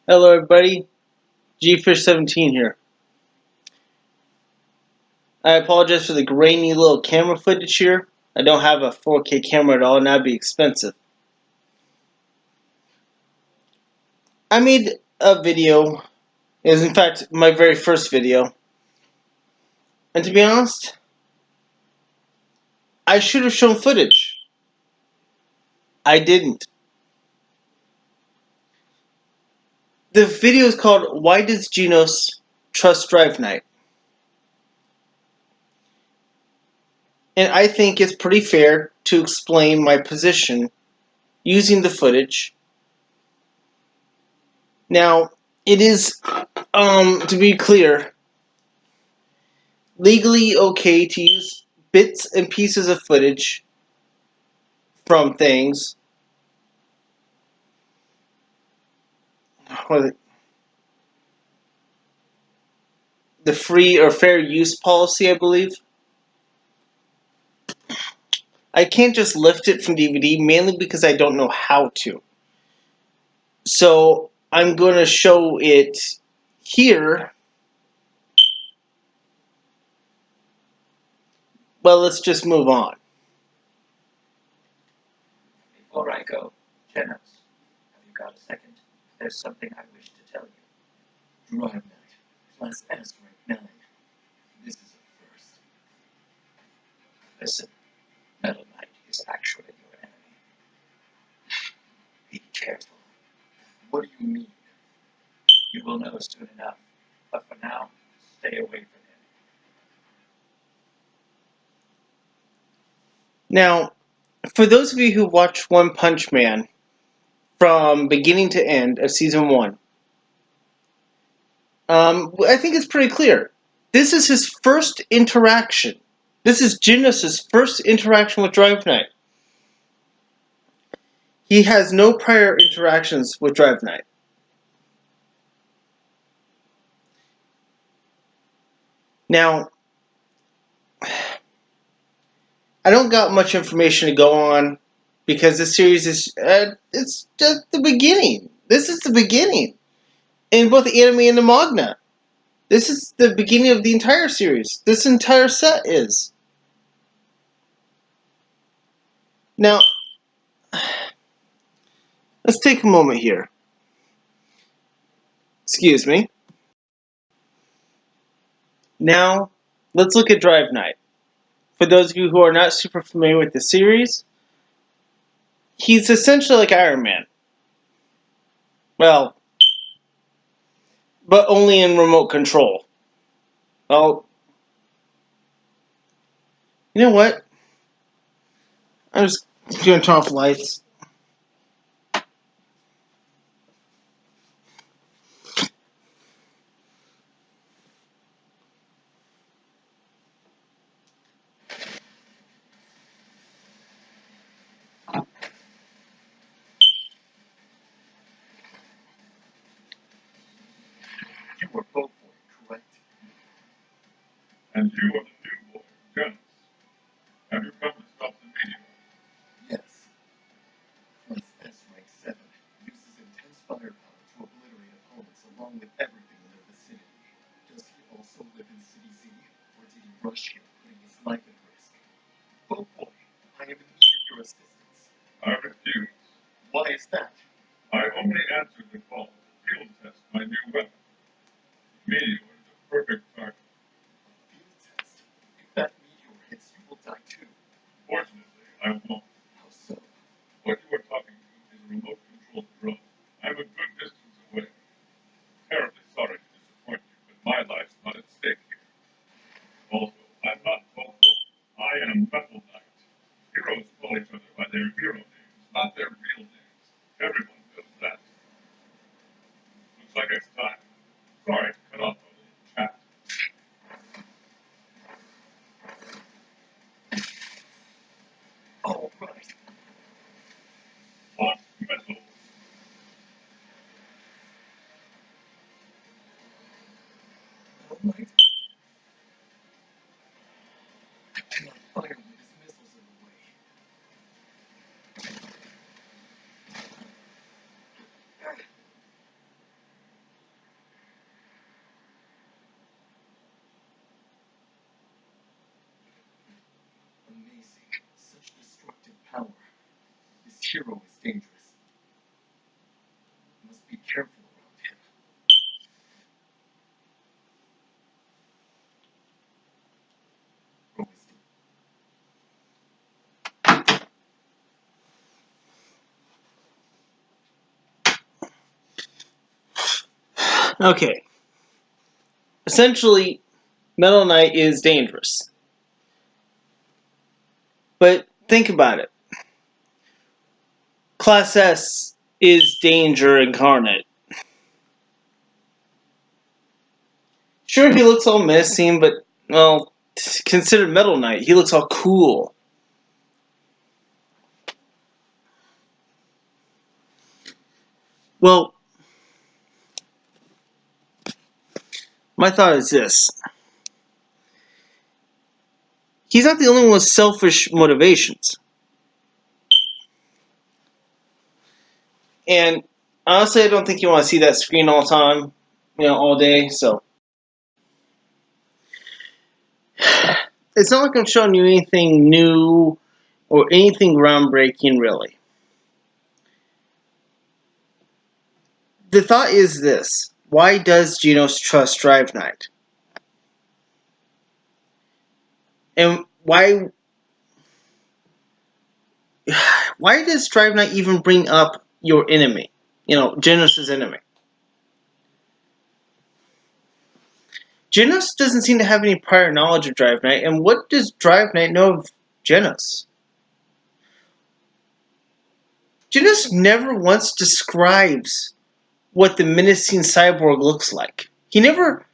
Hello everybody, Gfish17 here. I apologize for the grainy little camera footage here. I don't have a 4K camera at all and that'd be expensive. I made a video, it was in fact my very first video. And to be honest, I should have shown footage. I didn't. The video is called Why Does Genos Trust Drive Night? And I think it's pretty fair to explain my position using the footage. Now, it is, to be clear, legally okay to use bits and pieces of footage from things. The free or fair use policy, I believe. I can't just lift it from DVD, mainly because I don't know how to. So I'm going to show it here. Well, let's just move on. Before I go, Genos, have you got a second? There's something I wish to tell you. Drive Night, plus Asteroid 9. This is a first. Listen, Metal Knight is actually your enemy. Be careful. What do you mean? You will know soon enough, but for now, stay away from him. Now, for those of you who watched One Punch Man from beginning to end of season 1, I think it's pretty clear. This is his first interaction. This is Genos' first interaction with Drive Night. He has no prior interactions with Drive Night. Now, I don't got much information to go on because this series is it's just the beginning. This is the beginning in both the anime and the manga. This is the beginning of the entire series. This entire set is. Now, let's take a moment here. Excuse me. Now, let's look at Drive Night. For those of you who are not super familiar with the series, he's essentially like Iron Man. Well, but only in remote control. Well, you know what? I'm just going to turn off the lights. You were both boy, correct? And you are the new boy, Genos. Have you come to stop the meteor? Yes. Plus Asteroid 7 uses intense firepower to obliterate opponents along with everything in their vicinity. Does he also live in City Z, or did he rush here, putting his life at risk? Oh boy, I am in need of your assistance. I refuse. Why is that? I only answered the call to field test my new weapon. The meteor is a perfect target. Field test. If that meteor hits, you will die too. Fortunately, I won't. How so? What you are talking to is a remote-controlled drone. I'm a good distance away. Terribly sorry to disappoint you, but my life's not at stake here. Also, I'm not hopeful. I am Metal Knight. Heroes call each other by their hero names, not their real names. Everyone knows that. Looks like it's time. Sorry to cut off our little chat. All right. What metal? All right. I cannot fire when his missiles are away. Hero is dangerous. You must be careful around him. Row wisdom. Okay. Essentially, Metal Knight is dangerous. But think about it. Class S is danger incarnate. Sure, he looks all menacing, but, well, consider Metal Knight. He looks all cool. Well, my thought is this. He's not the only one with selfish motivations. And honestly, I don't think you want to see that screen all the time, all day, so. It's not like I'm showing you anything new or anything groundbreaking, really. The thought is this. Why does Genos trust Drive Knight? And why does Drive Knight even bring up your enemy? Genos' enemy. Genos doesn't seem to have any prior knowledge of Drive Knight, and what does Drive Knight know of Genos? Genos never once describes what the menacing cyborg looks like. He never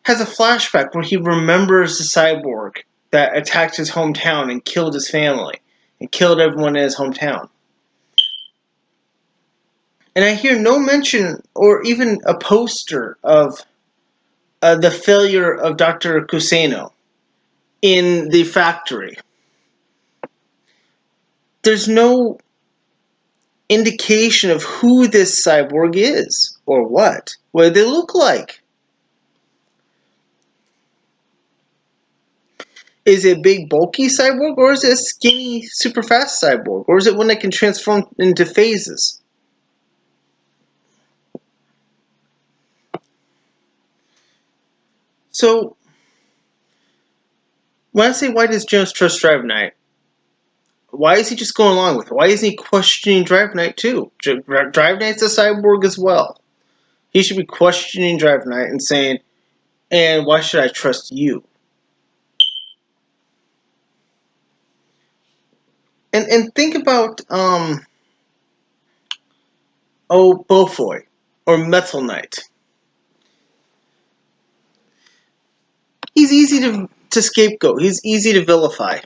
has a flashback where he remembers the cyborg that attacked his hometown and killed his family and killed everyone in his hometown. And I hear no mention or even a poster of the failure of Dr. Kuseno in the factory. There's no indication of who this cyborg is or what do they look like. Is it a big bulky cyborg, or is it a skinny super fast cyborg, or is it one that can transform into phases? So when I say why does Genos trust Drive Knight, why is he just going along with it? Why isn't he questioning Drive Knight too? Drive Knight's a cyborg as well. He should be questioning Drive Knight and saying, and why should I trust you? And think about Beaufoy or Metal Knight. He's easy to scapegoat. He's easy to vilify.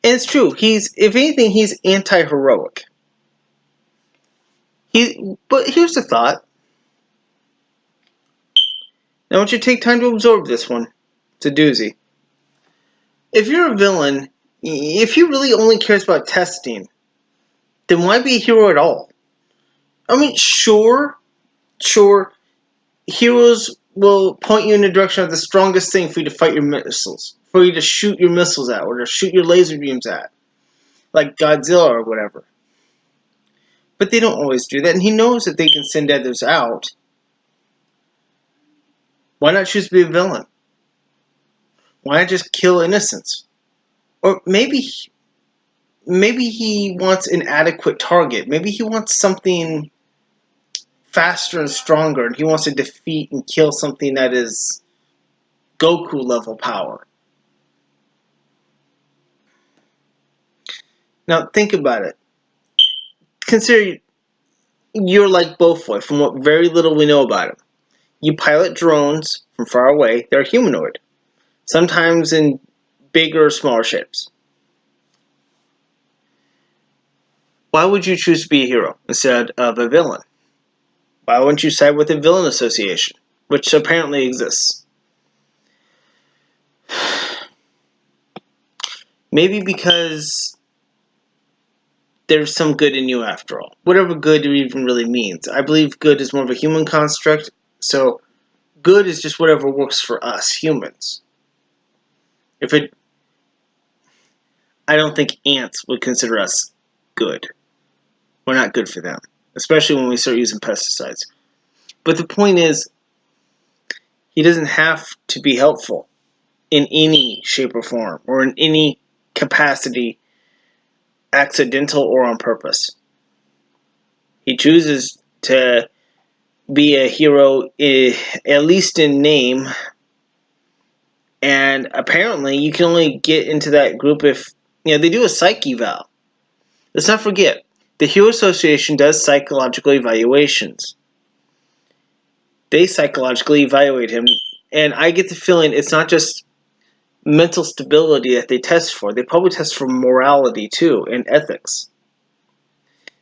And it's true. If anything, he's anti-heroic. But here's the thought. Now I want you to take time to absorb this one. It's a doozy. If you're a villain, if he really only cares about testing, then why be a hero at all? I mean, sure, heroes will point you in the direction of the strongest thing for you to fight your missiles, for you to shoot your missiles at, or to shoot your laser beams at, like Godzilla or whatever. But they don't always do that, and he knows that they can send others out. Why not choose to be a villain? Why not just kill innocents? Or maybe he wants an adequate target. Maybe he wants something faster and stronger, and he wants to defeat and kill something that is Goku level power. Now think about it. Consider you're like Beaufoy from what very little we know about him. You pilot drones from far away. They're humanoid, sometimes in bigger or smaller shapes. Why would you choose to be a hero instead of a villain? Why wouldn't you side with the Villain Association, which apparently exists? Maybe because there's some good in you after all. Whatever good even really means. I believe good is more of a human construct, so good is just whatever works for us humans. I don't think ants would consider us good. We're not good for them, especially when we start using pesticides. But the point is, he doesn't have to be helpful in any shape or form, or in any capacity, accidental or on purpose. He chooses to be a hero, at least in name, and apparently you can only get into that group if they do a psych eval. Let's not forget, the Hero Association does psychological evaluations. They psychologically evaluate him, and I get the feeling it's not just mental stability that they test for. They probably test for morality too, and ethics.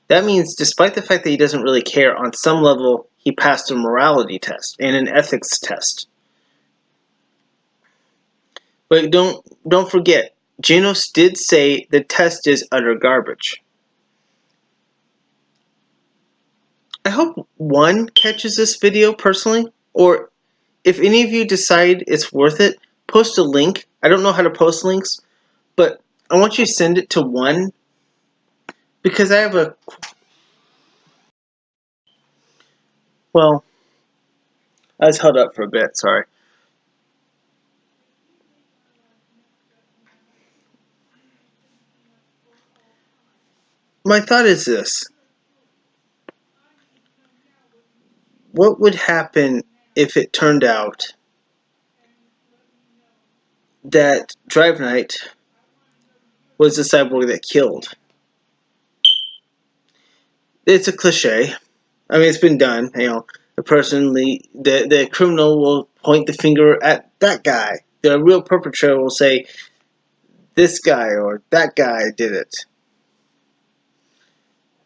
That means despite the fact that he doesn't really care, on some level he passed a morality test and an ethics test. But don't forget, Genos did say the test is utter garbage. I hope one catches this video personally, or if any of you decide it's worth it, post a link. I don't know how to post links, but I want you to send it to one, because I have a... Well, I was held up for a bit, sorry. My thought is this. What would happen if it turned out that Drive Knight was the cyborg that killed? It's a cliche. I mean, it's been done. The person, the criminal will point the finger at that guy. The real perpetrator will say, this guy or that guy did it.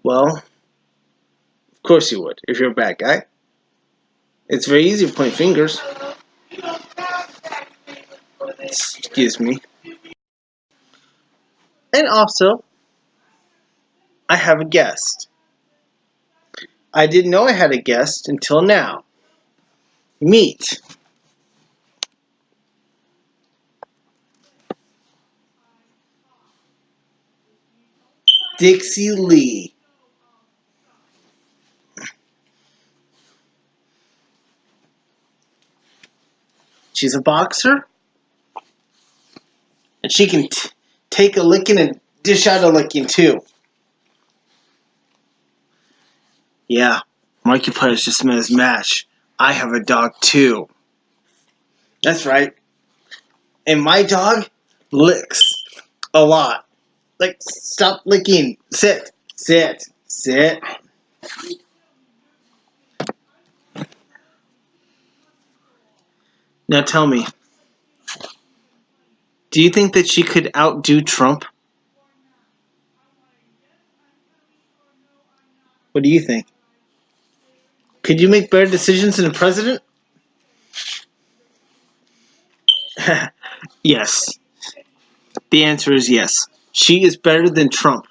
Well, of course you would, if you're a bad guy. It's very easy to point fingers. Excuse me. And also, I have a guest. I didn't know I had a guest until now. Meet Dixie Lee. She's a boxer, and she can take a licking and dish out a licking too. Yeah, Markiplier's just met his match. I have a dog too. That's right. And my dog licks a lot. Like, stop licking. Sit. Sit. Sit. Now tell me, do you think that she could outdo Trump? What do you think? Could you make better decisions than the president? Yes. The answer is yes. She is better than Trump.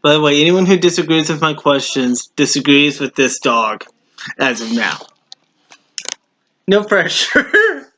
By the way, anyone who disagrees with my questions disagrees with this dog as of now. No pressure.